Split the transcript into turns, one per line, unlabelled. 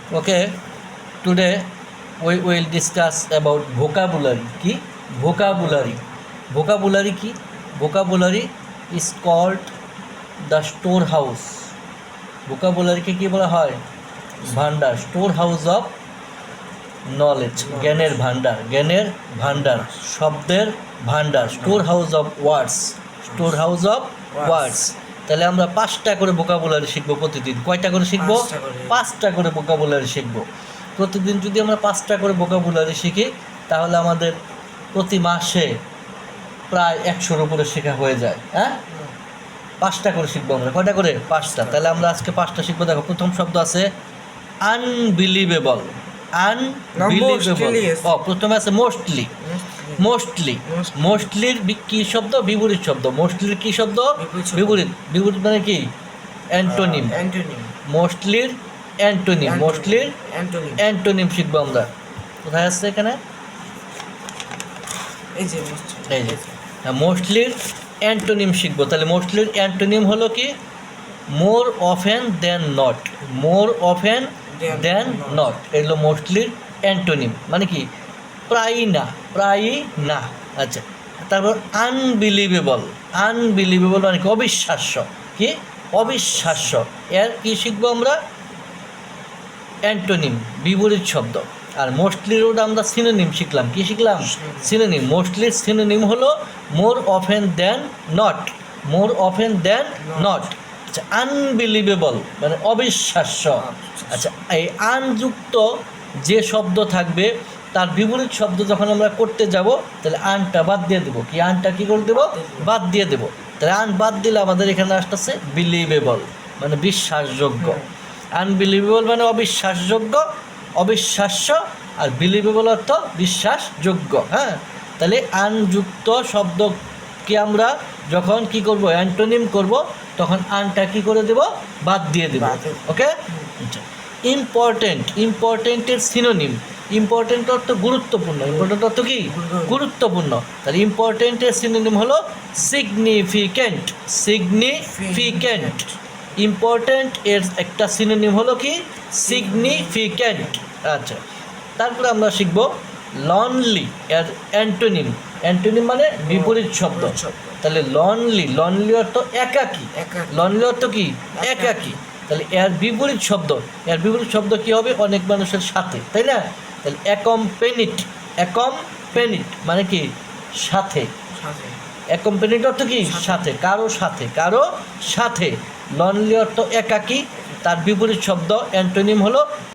Okay, today we will discuss about vocabulary. কি vocabulary? vocabulary কি? vocabulary is called the storehouse. vocabulary কে কি বলা হয়? ভান্ডার, স্টোর হাউস অফ নলেজ, জ্ঞানের ভান্ডার, জ্ঞানের ভান্ডার, শব্দের ভান্ডার, storehouse of words, storehouse of words. তাহলে আমরা 5টা করে ভোকাবুলারি শিখবো প্রতিদিন। কয়টা করে শিখবো? 5টা করে ভোকাবুলারি শিখবো প্রতিদিন। যদি আমরা 5টা করে ভোকাবুলারি শিখি তাহলে আমাদের প্রতি মাসে প্রায় 100-র উপরে শেখা হয়ে যায়। হ্যাঁ, 5টা করে শিখবো আমরা। কয়টা করে? 5টা। তাহলে আমরা আজকে 5টা শিখবো। দেখো, প্রথম শব্দ আছে আনবিলিভেবল। আনবিলিভেবল। প্রথমে আছে মোস্টলি। মোস্টলি, মোস্টলির কি শব্দ? বিপরীত শব্দ। মোস্টলির কি শব্দ? বিপরীত। বিপরীত মানে কি? অ্যান্টোনিম। মোস্টলির অ্যান্টোনিম। মোস্টলির অ্যান্টোনিম শিখবো আমরা। কোথায় আছে এখানে? এই যে মোস্টলির অ্যান্টোনিম শিখবো। তাহলে মোস্টলির অ্যান্টোনিম হলো কি? More often than not. More often than not এগুলো মোস্টলির অ্যান্টোনিম। মানে কি? প্রায়ই না, প্রায়ই না। আচ্ছা, তারপর আনবিলিভেবল। আনবিলিভেবল মানে কি? অবিশ্বাস্য। কি? অবিশ্বাস্য। এর কি শিখবো আমরা? অ্যান্টোনিম, বিপরীত শব্দ। আর মোস্টলির ওটা আমরা সিনোনিম শিখলাম। কি শিখলাম? সিনোনিম। মোস্টলির সিনোনিম হলো more often than not. More often than not. আচ্ছা, আনবিলিভেবল মানে অবিশ্বাস্য। আচ্ছা, এই আনযুক্ত যে শব্দ থাকবে তার বিপরীত শব্দ যখন আমরা করতে যাব তাহলে আনটা বাদ দিয়ে দেবো। কি আনটা কী করে দেবো? বাদ দিয়ে দেবো। তাহলে আন বাদ দিলে আমাদের এখানে আসতেছে বিলিভেবল মানে বিশ্বাসযোগ্য। আনবিলিভেবল মানে অবিশ্বাসযোগ্য, অবিশ্বাস্য। আর বিলিভেবল অর্থ বিশ্বাসযোগ্য। হ্যাঁ, তাহলে আনযুক্ত শব্দকে আমরা যখন কি করব? অ্যান্টোনিম করব, তখন আনটা কি করে দেব? বাদ দিয়ে দেব। ওকে। আচ্ছা, ইম্পর্টেন্ট। ইম্পর্টেন্টের সিনোনিম। ইম্পর্টেন্ট অর্থ গুরুত্বপূর্ণ। ইম্পর্টেন্ট অর্থ কি? গুরুত্বপূর্ণ। তাহলে ইম্পর্টেন্টের সিনোনিম হলো সিগনিফিক্যান্ট। সিগনিফিক্যান্ট। ইম্পর্টেন্ট এর একটা সিনোনিম হলো কি? সিগনিফিক্যান্ট। আচ্ছা, তারপরে আমরা শিখব লনলি এর অ্যান্টোনিম। অ্যান্টোনিম মানে বিপরীত শব্দ। তাহলে লনলি, লনলি অর্থ একাকী। লনলি অর্থ কি? একাকী। তাহলে এর বিপরীত শব্দ, এর বিপরীত শব্দ কি হবে? অনেক মানুষের সাথে, তাই না? তাহলে অ্যাকম্পেনিট। অ্যাকম্পেনিট মানে কি? সাথে। অ্যাকম্পেনিট অর্থ কি? সাথে, কারো সাথে, কারো সাথে। লনলি অর্থ একাকী, তার বিপরীত শব্দ অ্যান্টোনিম হলো